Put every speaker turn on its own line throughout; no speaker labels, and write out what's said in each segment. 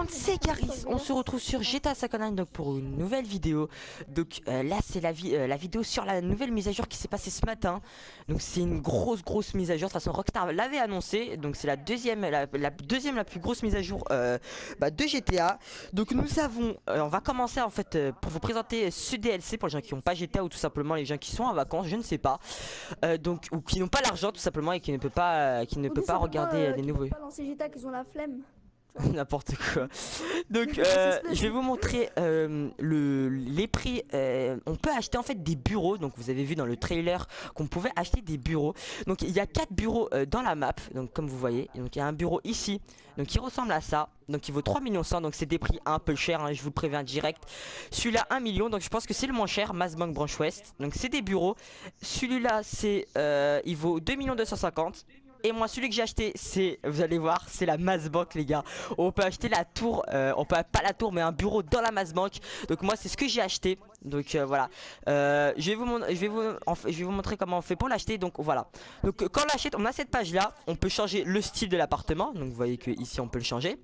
c'est Caris, on se retrouve sur GTA 59 donc pour une nouvelle vidéo. Donc là c'est la vidéo sur la nouvelle mise à jour qui s'est passée ce matin. Donc c'est une grosse mise à jour, de toute façon Rockstar l'avait annoncé. Donc c'est la deuxième la plus grosse mise à jour de GTA. Donc nous avons, on va commencer en fait pour vous présenter ce DLC pour les gens qui n'ont pas GTA ou tout simplement les gens qui sont en vacances, je ne sais pas. Donc ou qui n'ont pas l'argent tout simplement et qui ne peut pas, regarder les nouveaux.
Pas lancer GTA, qu'ils ont la flemme.
N'importe quoi. Donc je vais vous montrer les prix. On peut acheter en fait des bureaux. Donc vous avez vu dans le trailer qu'on pouvait acheter des bureaux. Donc il y a 4 bureaux dans la map. Donc comme vous voyez, donc il y a un bureau ici, donc qui ressemble à ça. Donc il vaut 3 millions 100. Donc c'est des prix un peu chers, hein, je vous le préviens direct. Celui-là 1 million. Donc je pense que c'est le moins cher, Massbank Branch West. Donc c'est des bureaux. Celui-là c'est il vaut 2 millions 250. Et moi celui que j'ai acheté c'est, vous allez voir, c'est la Massbank les gars. On peut acheter la tour, on peut pas la tour mais un bureau dans la Massbank. Donc moi c'est ce que j'ai acheté. Donc voilà, je vais vous montrer comment on fait pour l'acheter. Donc voilà, donc quand on l'achète on a cette page là. On peut changer le style de l'appartement. Donc vous voyez que ici on peut le changer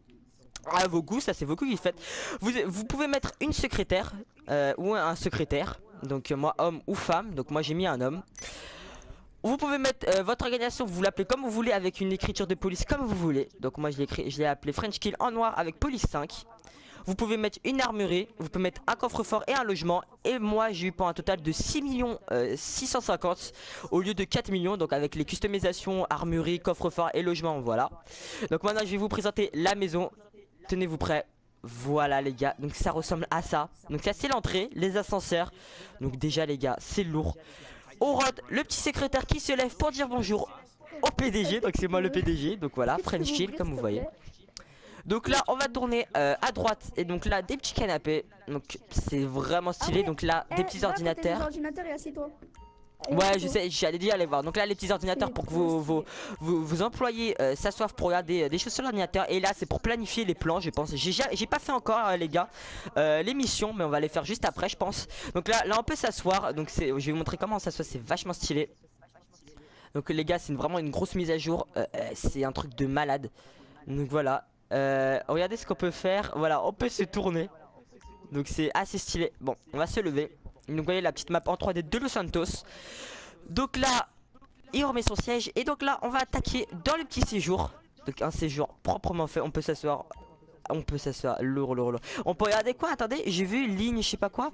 à vos goûts, ça c'est vos goûts qui faites. Vous pouvez mettre une secrétaire ou un secrétaire. Donc moi homme ou femme, donc moi j'ai mis un homme. Vous pouvez mettre votre organisation, vous l'appelez comme vous voulez avec une écriture de police comme vous voulez. Donc moi je l'ai appelé French Kill en noir avec police 5. Vous pouvez mettre une armurerie, vous pouvez mettre un coffre-fort et un logement. Et moi j'ai eu pour un total de 6 millions 650 au lieu de 4 millions. Donc avec les customisations, armurerie, coffre-fort et logement, voilà. Donc maintenant je vais vous présenter la maison. Tenez-vous prêts. Voilà les gars, donc ça ressemble à ça. Donc ça c'est l'entrée, les ascenseurs. Donc déjà les gars, c'est lourd. Orod, le petit secrétaire qui se lève pour dire bonjour au PDG. Donc c'est moi le PDG. Donc voilà, French Chill comme vous voyez. Donc là on va tourner à droite. Et donc là des petits canapés. Donc c'est vraiment stylé. Donc là des petits ordinateurs.
Et assis-toi.
Ouais je sais, j'allais dire aller voir. Donc là les petits ordinateurs pour que vos employés s'assoivent pour regarder des choses sur l'ordinateur. Et là c'est pour planifier les plans je pense. J'ai pas fait encore les gars l'émission, mais on va les faire juste après je pense. Donc là on peut s'asseoir. Donc je vais vous montrer comment on s'assoit, c'est vachement stylé. Donc les gars c'est vraiment une grosse mise à jour. C'est un truc de malade. Donc voilà, regardez ce qu'on peut faire. Voilà, on peut se tourner. Donc c'est assez stylé. Bon on va se lever. Donc vous voyez la petite map en 3D de Los Santos. Donc là il remet son siège. Et donc là on va attaquer dans le petit séjour. Donc un séjour proprement fait. On peut s'asseoir. On peut s'asseoir. Lourd. On peut regarder quoi? Attendez, j'ai vu une ligne je sais pas quoi.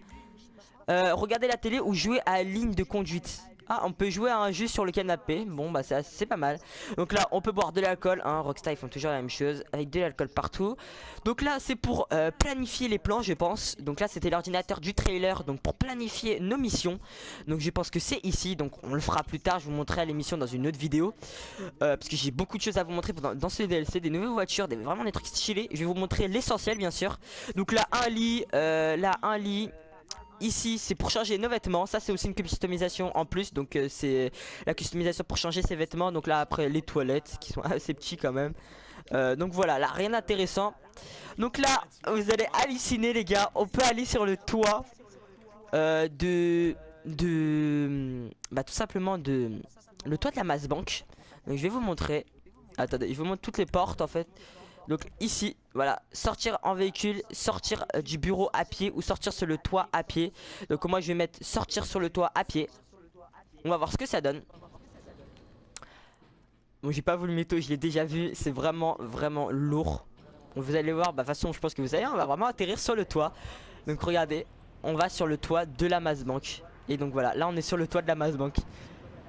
Regarder la télé ou jouer à ligne de conduite. Ah, on peut jouer à un jeu sur le canapé. Bon bah c'est pas mal. Donc là on peut boire de l'alcool hein. Rockstar ils font toujours la même chose avec de l'alcool partout. Donc là c'est pour planifier les plans je pense. Donc là c'était l'ordinateur du trailer. Donc pour planifier nos missions. Donc je pense que c'est ici. Donc on le fera plus tard. Je vous montrerai l'émission dans une autre vidéo parce que j'ai beaucoup de choses à vous montrer dans ce DLC. Des nouvelles voitures, vraiment des trucs stylés. Je vais vous montrer l'essentiel bien sûr. Donc là un lit, là un lit. Ici c'est pour changer nos vêtements. Ça c'est aussi une customisation en plus. Donc c'est la customisation pour changer ses vêtements. Donc là après les toilettes qui sont assez petits quand même. Donc voilà, là rien d'intéressant. Donc là vous allez halluciner les gars. On peut aller sur le toit tout simplement le toit de la Massbank. Donc je vais vous montrer. Attendez, je vous montre toutes les portes en fait. Donc ici, voilà, sortir en véhicule, sortir du bureau à pied ou sortir sur le toit à pied. Donc moi je vais mettre sortir sur le toit à pied. On va voir ce que ça donne. Bon j'ai pas voulu mytho, je l'ai déjà vu, c'est vraiment lourd. Donc, vous allez voir, bah de toute façon je pense que vous savez, on va vraiment atterrir sur le toit. Donc regardez, on va sur le toit de la Massbank. Et donc voilà, là on est sur le toit de la Massbank.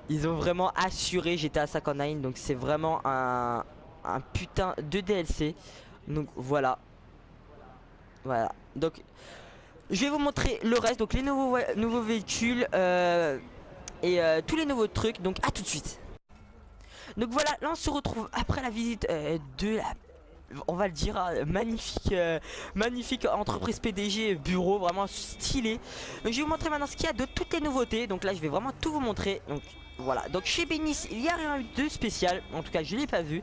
Ils ont vraiment assuré GTA 59, donc c'est vraiment un putain de DLC. Donc voilà. Voilà. Donc je vais vous montrer le reste. Donc les nouveaux véhicules tous les nouveaux trucs. Donc à tout de suite. Donc voilà, là on se retrouve après la visite de la, on va le dire, magnifique entreprise PDG bureau, vraiment stylé. Donc je vais vous montrer maintenant ce qu'il y a de toutes les nouveautés. Donc là je vais vraiment tout vous montrer. Donc voilà, donc chez Bénis il y a rien eu de spécial, en tout cas je l'ai pas vu.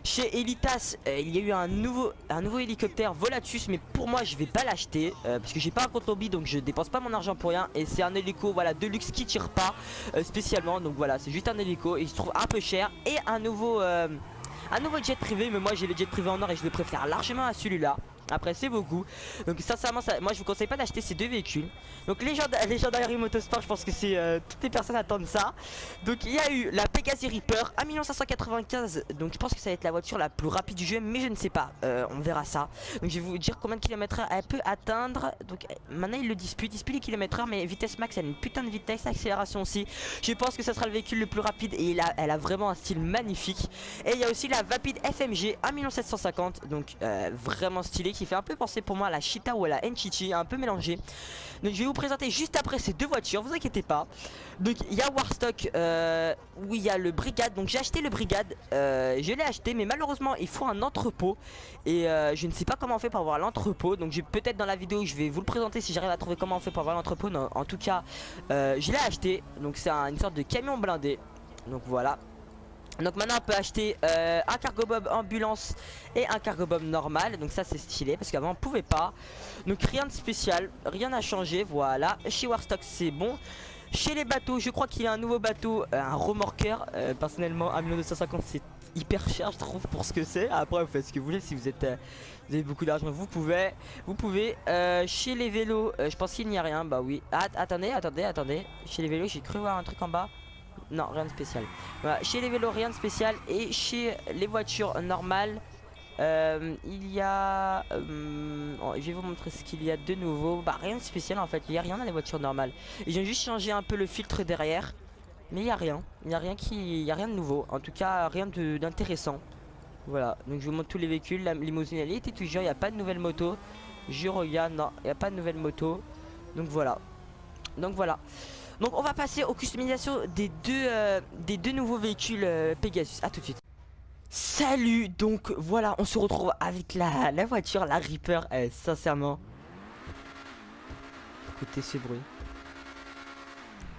Chez Elitas il y a eu un nouveau hélicoptère Volatus, mais pour moi je vais pas l'acheter parce que j'ai pas un compte lobby, donc je dépense pas mon argent pour rien. Et c'est un hélico voilà de luxe qui tire pas spécialement. Donc voilà, c'est juste un hélico et il se trouve un peu cher. Et un nouveau jet privé, mais moi j'ai le jet privé en or et je le préfère largement à celui-là. Après c'est beaucoup. Donc sincèrement moi je vous conseille pas d'acheter ces deux véhicules. Donc Legendary Motorsport, je pense que c'est toutes les personnes attendent ça. Donc il y a eu la Pegassi Reaper 1 595 000. Donc je pense que ça va être la voiture la plus rapide du jeu, mais je ne sais pas, on verra ça. Donc je vais vous dire combien de kilomètres elle peut atteindre. Donc maintenant il le dispute les kilomètres heure, mais vitesse max elle a une putain de vitesse, accélération aussi. Je pense que ça sera le véhicule le plus rapide et elle a vraiment un style magnifique. Et il y a aussi la Vapid FMG 1 750 000. Donc vraiment stylé, qui fait un peu penser pour moi à la Cheetah ou à la Enchichi, un peu mélangé. Donc je vais vous présenter juste après ces deux voitures, vous inquiétez pas. Donc il y a Warstock où il y a le Brigade. Donc j'ai acheté le Brigade, je l'ai acheté, mais malheureusement il faut un entrepôt. Et je ne sais pas comment on fait pour avoir l'entrepôt. Donc peut-être dans la vidéo je vais vous le présenter si j'arrive à trouver comment on fait pour avoir l'entrepôt. En tout cas je l'ai acheté. Donc c'est une sorte de camion blindé. Donc voilà. Donc maintenant on peut acheter un cargo bob ambulance et un cargo bob normal. Donc ça c'est stylé parce qu'avant on pouvait pas. Donc rien de spécial, rien n'a changé, voilà. Chez Warstock c'est bon. Chez les bateaux je crois qu'il y a un nouveau bateau, un remorqueur. Personnellement 1 250 000 c'est hyper cher je trouve pour ce que c'est. Après vous faites ce que vous voulez, si vous avez beaucoup d'argent vous pouvez. Chez les vélos je pense qu'il n'y a rien, bah oui. Attendez. Chez les vélos j'ai cru voir un truc en bas. Non, rien de spécial. Voilà, chez les vélos, rien de spécial. Et chez les voitures normales, il y a... je vais vous montrer ce qu'il y a de nouveau. Bah, rien de spécial en fait. Il n'y a rien dans les voitures normales. Ils ont juste changé un peu le filtre derrière. Mais il n'y a rien. Il n'y a rien de nouveau. En tout cas, rien d'intéressant. Voilà. Donc, je vous montre tous les véhicules. La limousine, elle était toujours. Il n'y a pas de nouvelle moto. Je regarde. Non, il n'y a pas de nouvelle moto. Donc, voilà. Donc on va passer aux customisations des deux nouveaux véhicules Pegasus. A tout de suite. Salut, donc voilà, on se retrouve avec la voiture, la Reaper. Sincèrement, écoutez ce bruit.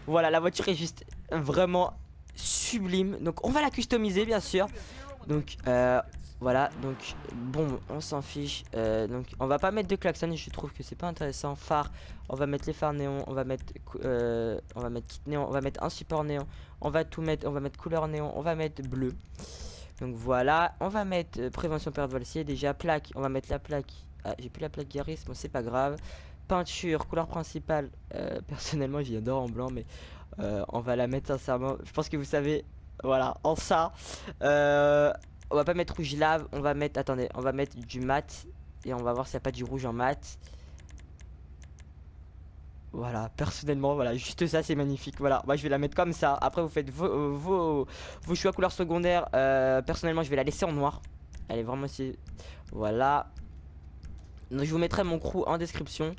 Voilà, la voiture est juste vraiment sublime. Donc on va la customiser bien sûr. Donc voilà, donc bon, on s'en fiche. Donc on va pas mettre de klaxon, je trouve que c'est pas intéressant. Phare, on va mettre les phares néon, on va mettre kit néon, on va mettre un support néon, on va tout mettre, on va mettre couleur néon, on va mettre bleu. Donc voilà, on va mettre prévention perte valsier, déjà plaque, on va mettre la plaque. Ah, j'ai plus la plaque Garris, bon c'est pas grave. Peinture, couleur principale, personnellement j'adore en blanc, mais on va la mettre sincèrement, je pense que vous savez, voilà, en ça. On va pas mettre rouge lave, on va mettre, attendez, on va mettre du mat. Et on va voir s'il n'y a pas du rouge en mat. Voilà, personnellement, voilà, juste ça c'est magnifique. Voilà, moi je vais la mettre comme ça. Après vous faites vos choix couleur secondaire. Personnellement je vais la laisser en noir. Elle est vraiment si... Voilà. Donc je vous mettrai mon crew en description.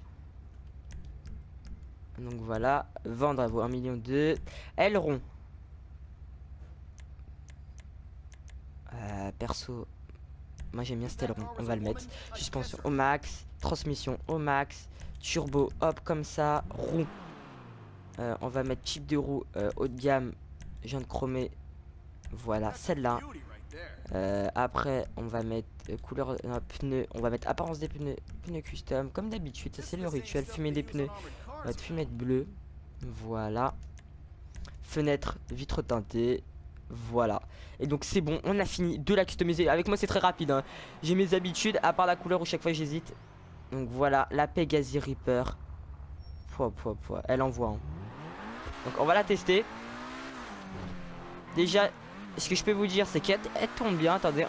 Donc voilà, vendre à vous 1,2 million. Aileron. Perso, moi j'aime bien cet aileron, on va le mettre. Suspension au max, transmission au max, turbo hop comme ça, roue. On va mettre type de roue haut de gamme, je viens de chromer. Voilà, celle-là. Après on va mettre couleur pneus, on va mettre apparence des pneus, pneus custom comme d'habitude, ça c'est le rituel, fumer des pneus, on va mettre fumette bleue. Voilà. Fenêtre, vitre teintée. Voilà. Et donc c'est bon, on a fini de la customiser. Avec moi c'est très rapide hein. J'ai mes habitudes, à part la couleur où chaque fois j'hésite. Donc voilà, la Pegassi Reaper. Elle envoie hein. Donc on va la tester. Déjà, ce que je peux vous dire c'est qu'elle tourne bien, attendez.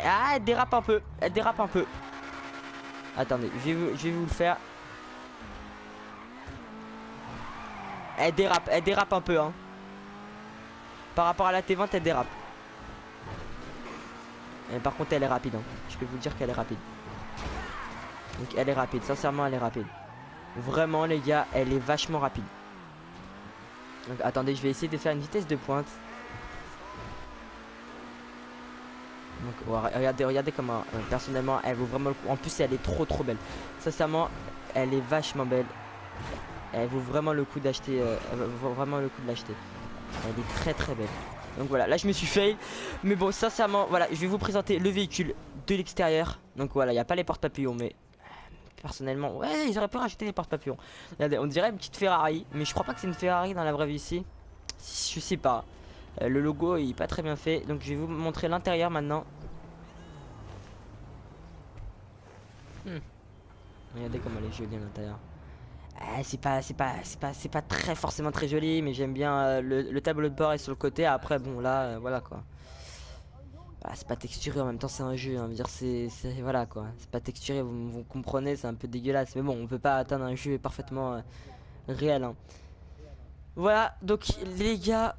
Ah, elle dérape un peu. Elle dérape un peu. Attendez, je vais vous le faire. Elle dérape un peu hein. Par rapport à la T20 elle dérape. Et par contre elle est rapide hein. Je peux vous dire qu'elle est rapide. Donc elle est rapide, sincèrement elle est rapide. Vraiment les gars, elle est vachement rapide. Donc attendez, je vais essayer de faire une vitesse de pointe. Donc ouais, regardez comment personnellement elle vaut vraiment le coup. En plus elle est trop belle. Sincèrement elle est vachement belle. Elle vaut vraiment le coup d'acheter. Elle vaut vraiment le coup de l'acheter. Elle est très belle. Donc voilà, là je me suis fail. Mais bon, sincèrement, voilà, je vais vous présenter le véhicule de l'extérieur. Donc voilà, il n'y a pas les porte-papillons, mais personnellement, ouais, ils auraient pu rajouter les porte-papillons. Regardez, on dirait une petite Ferrari, mais je crois pas que c'est une Ferrari dans la vraie vie ici. Je sais pas. Le logo il est pas très bien fait. Donc je vais vous montrer l'intérieur maintenant. Regardez comme elle est jolie à l'intérieur. Ah, c'est pas très forcément très joli, mais j'aime bien le tableau de bord est sur le côté. Après, bon, là, voilà quoi. Ah, c'est pas texturé en même temps, c'est un jeu. Hein. Je veux dire, voilà quoi. C'est pas texturé, vous comprenez, c'est un peu dégueulasse. Mais bon, on peut pas atteindre un jeu parfaitement réel. Hein. Voilà, donc les gars,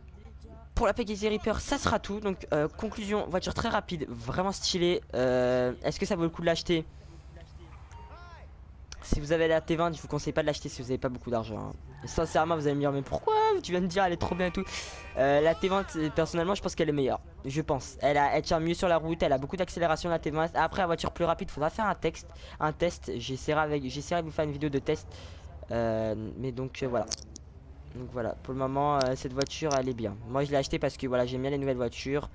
pour la Pegasus Reaper, ça sera tout. Donc, conclusion, voiture très rapide, vraiment stylée. Est-ce que ça vaut le coup de l'acheter? Si vous avez la T20, je vous conseille pas de l'acheter si vous avez pas beaucoup d'argent. Hein. Et sincèrement, vous allez me dire, mais pourquoi? Tu viens de dire, elle est trop bien et tout. La T20, personnellement, je pense qu'elle est meilleure. Je pense. Elle tient mieux sur la route, elle a beaucoup d'accélération, la T20. Après, la voiture plus rapide, faudra faire un test. J'essaierai de vous faire une vidéo de test. Mais donc, voilà. Donc voilà, pour le moment, cette voiture, elle est bien. Moi, je l'ai achetée parce que voilà, j'aime bien les nouvelles voitures.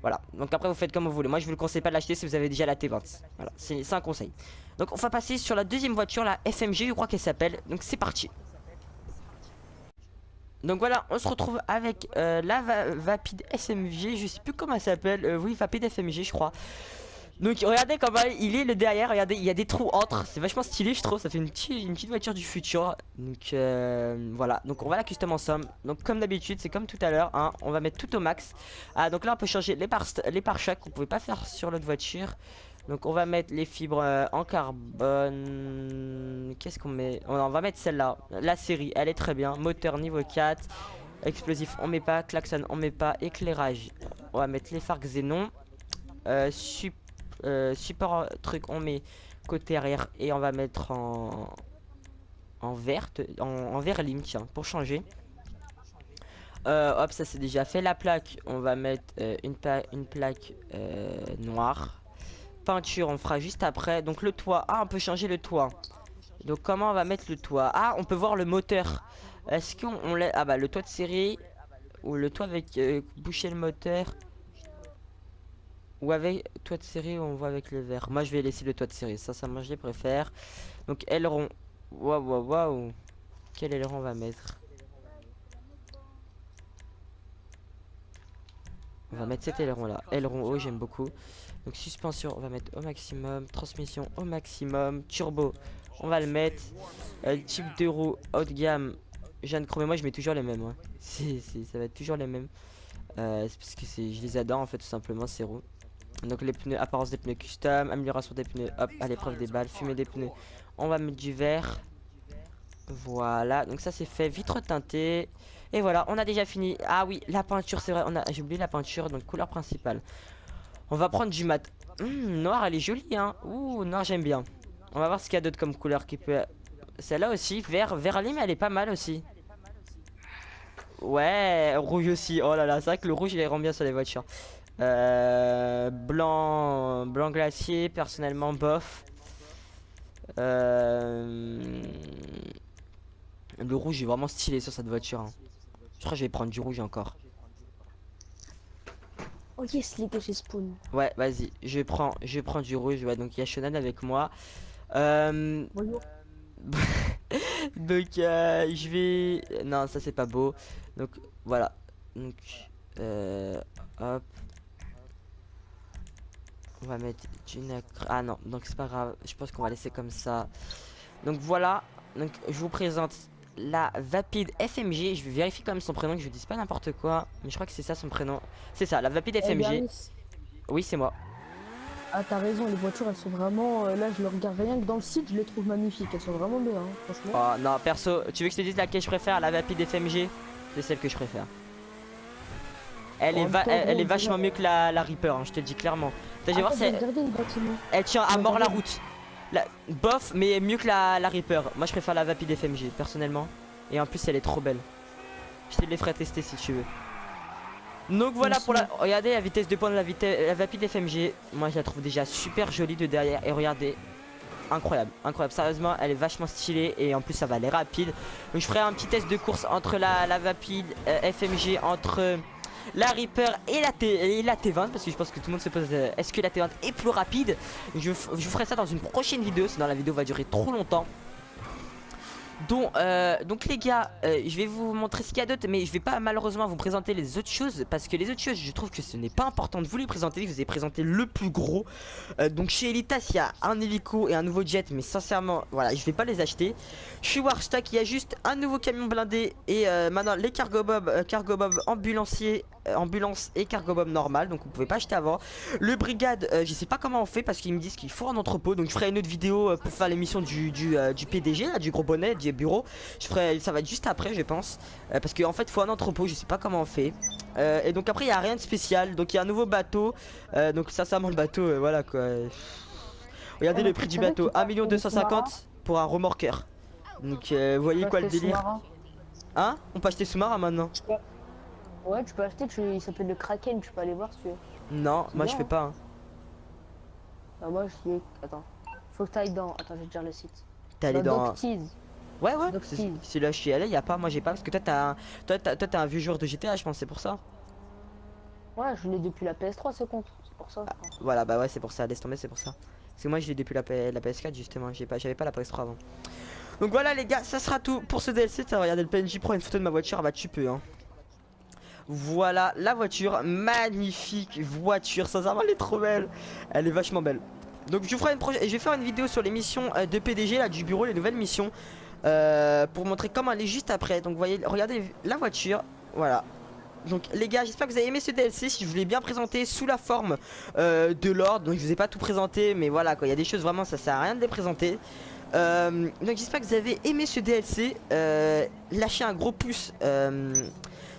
Voilà, donc après vous faites comme vous voulez. Moi je vous le conseille pas de l'acheter si vous avez déjà la T20. Voilà, c'est un conseil. Donc on va passer sur la deuxième voiture, la FMG, je crois qu'elle s'appelle. Donc c'est parti. Donc voilà, on se retrouve avec la Vapid SMG, je sais plus comment elle s'appelle. Oui, Vapid FMG je crois. Donc regardez comment il est le derrière, regardez, il y a des trous entre, c'est vachement stylé je trouve, ça fait une petite voiture du futur. Donc voilà, donc on va la custom ensemble. Donc comme d'habitude, c'est comme tout à l'heure, hein, on va mettre tout au max. Ah donc là on peut changer les pare-chocs qu'on pouvait pas faire sur l'autre voiture. Donc on va mettre les fibres en carbone. Qu'est-ce qu'on met? On va mettre celle-là, la série, elle est très bien. Moteur niveau 4, explosif on met pas, klaxon on met pas, éclairage. On va mettre les phares xénon. Support truc on met côté arrière et on va mettre en verte en vert lime tiens pour changer. Hop ça c'est déjà fait. La plaque on va mettre une plaque noire. Peinture on fera juste après. Donc le toit, on peut changer le toit. Donc comment on va mettre le toit? Ah on peut voir le moteur. Est-ce qu'on l'a? Ah bah le toit de série ou le toit avec boucher le moteur. Ou avec toit de série, on voit avec le vert. Moi, je vais laisser le toit de série. Ça, moi, je les préfère. Donc, aileron. Waouh, waouh, waouh. Quel aileron on va mettre? On va mettre cet aileron là. Aileron haut, j'aime beaucoup. Donc, suspension, on va mettre au maximum. Transmission au maximum. Turbo, on va le mettre. Type de roue haut de gamme. Je viens de chromer. Moi, je mets toujours les mêmes. Hein. Ça va être toujours les mêmes. C'est parce que je les adore en fait, tout simplement, ces roues. Donc les pneus, apparence des pneus custom, amélioration des pneus, hop, à l'épreuve des balles, fumée des pneus, on va mettre du vert. Voilà, donc ça c'est fait, vitre teintée. Et voilà, on a déjà fini. Ah oui, la peinture, c'est vrai, j'ai oublié la peinture, donc couleur principale. On va prendre du mat. Noir, elle est jolie, hein. Ouh, noir, j'aime bien. On va voir ce qu'il y a d'autre comme couleur qui peut... Celle-là aussi, vert lime, elle est pas mal aussi. Ouais, rouge aussi. Oh là là, c'est vrai que le rouge, il les rend bien sur les voitures. Blanc glacier, personnellement bof. Le rouge est vraiment stylé sur cette voiture. Hein. Je crois que je vais prendre du rouge encore.
Oh yes, les gars, j'ai spawn.
Ouais, vas-y, je prends du rouge. Ouais, donc il y a Shonan avec moi.
Bonjour.
Donc je vais... Non, ça c'est pas beau. Donc voilà. Donc hop. On va mettre du nacre. Ah non, donc c'est pas grave. Je pense qu'on va laisser comme ça. Donc voilà. Donc je vous présente la Vapid FMG. Je vais vérifier quand même son prénom, que je vous dise pas n'importe quoi. Mais je crois que c'est ça son prénom. C'est ça, la Vapid FMG. Oui, c'est moi.
Ah, t'as raison, les voitures elles sont vraiment. Là, je le regarde rien que dans le site, je les trouve magnifiques. Elles sont vraiment bien, hein, franchement.
Oh non, perso, tu veux que je te dise laquelle je préfère? La Vapid FMG. C'est celle que je préfère. Elle est vachement mieux que la Reaper, hein, je te le dis clairement. Je vais voir si elle tient à mort la route. Bof, mais mieux que la Reaper. Moi, je préfère la Vapid FMG, personnellement. Et en plus, elle est trop belle. Je te les ferai tester si tu veux. Donc voilà pour la... Regardez la vitesse de pointe de la Vapid FMG. Moi, je la trouve déjà super jolie de derrière. Et regardez, incroyable, incroyable. Sérieusement, elle est vachement stylée. Et en plus, ça va aller rapide. Donc, je ferai un petit test de course entre la Vapid FMG, entre... la Reaper et la T20, parce que je pense que tout le monde se pose est-ce que la T20 est plus rapide. Je ferai ça dans une prochaine vidéo, sinon la vidéo va durer trop longtemps. Donc les gars, je vais vous montrer ce qu'il y a d'autre, mais je vais pas malheureusement vous présenter les autres choses parce que les autres choses, je trouve que ce n'est pas important de vous les présenter. Je vous ai présenté le plus gros. Donc chez Elitas, il y a un hélico et un nouveau jet, mais sincèrement, voilà, je vais pas les acheter. Chez Warstock, il y a juste un nouveau camion blindé et maintenant les cargo bob ambulancier. Ambulance et cargo bomb normal, donc vous pouvez pas acheter avant. Le brigade, je sais pas comment on fait parce qu'ils me disent qu'il faut un entrepôt, donc je ferai une autre vidéo pour faire l'émission du PDG là, du gros bonnet du bureau. Je ferai, ça va être juste après je pense, parce qu'en fait il faut un entrepôt, je sais pas comment on fait. Et donc après il y a rien de spécial, donc il y a un nouveau bateau, donc sincèrement le bateau voilà quoi. Regardez le prix du bateau, 1 250 000 pour un remorqueur. Donc vous voyez quoi le délire. Hein? On peut acheter sous-marin maintenant.
Ouais, tu peux acheter, il s'appelle le Kraken, tu peux aller voir si tu veux.
Non, moi je fais pas. Hein.
Ah, moi je suis. Attends. Faut que t'ailles dans. Attends, je vais te dire le site.
T'es allé dans. Ouais, ouais,
c'est
là je suis allé, y a pas, moi j'ai pas, parce que toi t'as un vieux joueur de GTA, je pense, c'est pour ça.
Ouais, je l'ai depuis la PS3, c'est compte, c'est pour ça.
Ah, voilà, bah ouais, c'est pour ça, laisse tomber, c'est pour ça. Parce que moi je l'ai depuis la PS4 justement, j'avais pas la PS3 avant. Donc voilà les gars, ça sera tout pour ce DLC. Regardez le PNJ prend une photo de ma voiture, bah tu peux hein. Voilà la voiture, magnifique voiture, sincèrement elle est trop belle. Elle est vachement belle. Donc je vais faire une vidéo sur les missions de PDG là du bureau, les nouvelles missions. Pour montrer comment elle est juste après. Donc vous voyez, regardez la voiture, voilà. Donc les gars, j'espère que vous avez aimé ce DLC. Si je vous l'ai bien présenté sous la forme de l'ordre, donc je vous ai pas tout présenté, mais voilà quoi, il y a des choses vraiment ça sert à rien de les présenter. Donc j'espère que vous avez aimé ce DLC. Lâchez un gros pouce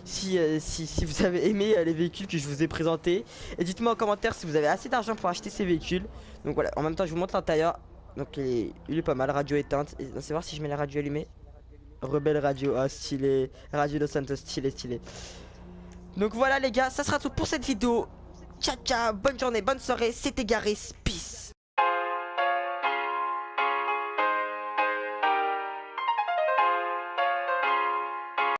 si vous avez aimé les véhicules que je vous ai présentés. Et dites-moi en commentaire si vous avez assez d'argent pour acheter ces véhicules. Donc voilà, en même temps je vous montre l'intérieur. Donc il est pas mal, radio éteinte. Et on sait voir si je mets la radio allumée. Rebelle radio, ah stylé. Radio Los Santos, stylé. Donc voilà les gars, ça sera tout pour cette vidéo. Ciao ciao, bonne journée, bonne soirée, c'était Garis.